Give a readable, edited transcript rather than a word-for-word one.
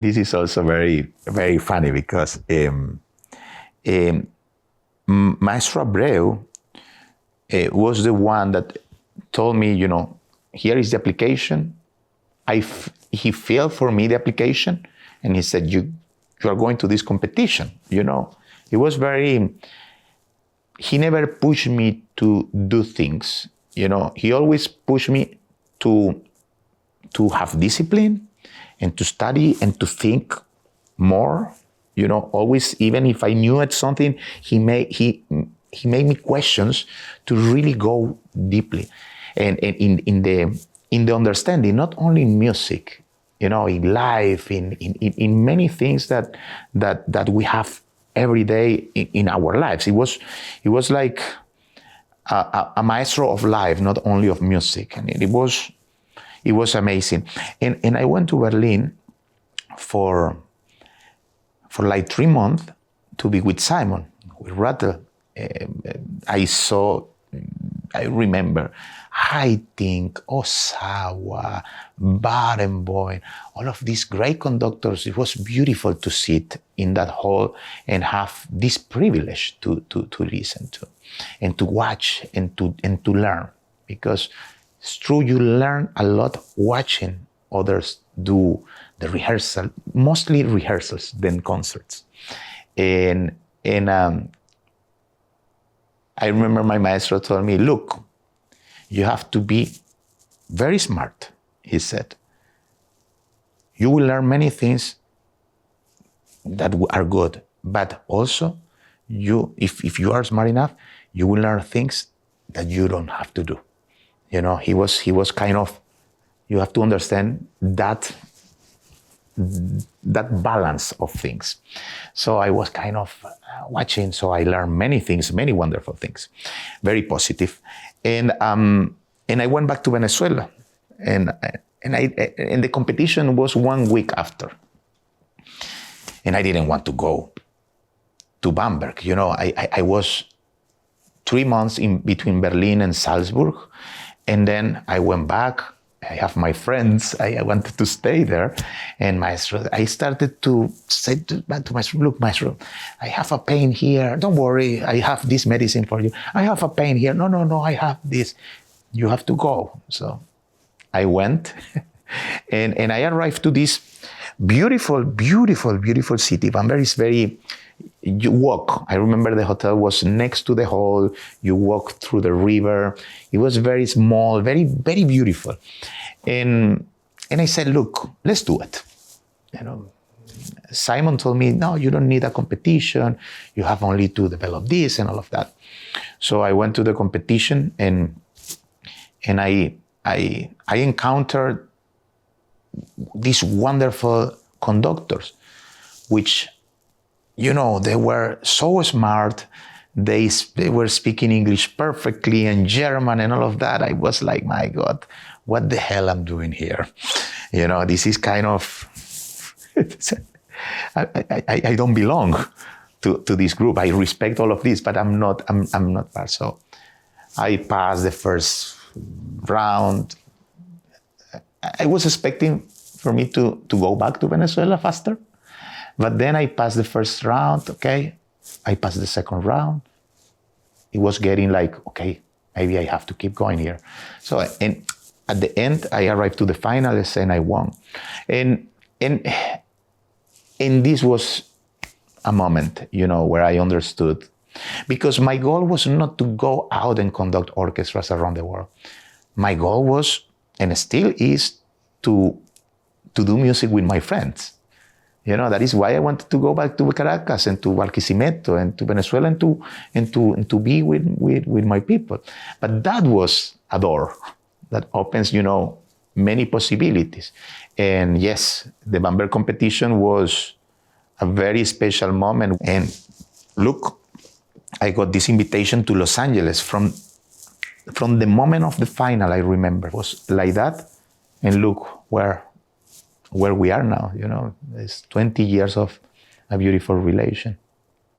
This is also very, very funny because um, Maestro Abreu was the one that told me, here is the application. He filled for me the application, and he said, you are going to this competition. It was very. He never pushed me to do things. He always pushed me to have discipline and to study and to think more. Always, even if I knew at something, he made me questions to really go deeply, and in the understanding, not only in music, in life, in many things that we have every day in our lives. It was like a maestro of life, not only of music, and it was amazing. And I went to Berlin for like 3 months to be with Simon, with Rattle. I remember Haydn, Osawa, Barenboim, all of these great conductors. It was beautiful to sit in that hall and have this privilege to listen to, and to watch and to learn. Because it's true, you learn a lot watching others do the rehearsal, mostly rehearsals than concerts. And I remember my maestro told me, look, you have to be very smart, he said. You will learn many things that are good, but also if you are smart enough, you will learn things that you don't have to do. He was kind of, you have to understand that balance of things. So I was kind of watching, so I learned many things, many wonderful things, very positive. And I went back to Venezuela, and the competition was 1 week after. And I didn't want to go to Bamberg. I was 3 months in between Berlin and Salzburg, and then I went back. I have my friends. I wanted to stay there. And Maestro, I started to say back to Maestro, look, Maestro, I have a pain here. Don't worry, I have this medicine for you. I have a pain here. No, I have this. You have to go. So I went, and I arrived to this beautiful, beautiful, beautiful city. Bamberg is very, you walk. I remember the hotel was next to the hall. You walk through the river. It was very small, very, very beautiful. And I said, look, let's do it. Simon told me, no, you don't need a competition. You have only to develop this and all of that. So I went to the competition, and I encountered these wonderful conductors, which, they were so smart. They were speaking English perfectly and German and all of that. I was like, my God, what the hell I'm doing here? This is kind of, I don't belong to this group. I respect all of this, but I'm not part. So I passed the first round. I was expecting for me to go back to Venezuela faster. But then I passed the first round, okay? I passed the second round. It was getting like, okay, maybe I have to keep going here. So, and at the end, I arrived to the finals and I won. And this was a moment, where I understood. Because my goal was not to go out and conduct orchestras around the world. My goal was, and still is, to do music with my friends. That is why I wanted to go back to Caracas and to Barquisimeto and to Venezuela and to be with my people. But that was a door that opens, many possibilities. And yes, the Bamberg competition was a very special moment. And look, I got this invitation to Los Angeles from the moment of the final. I remember it was like that. And look where we are now, it's 20 years of a beautiful relation.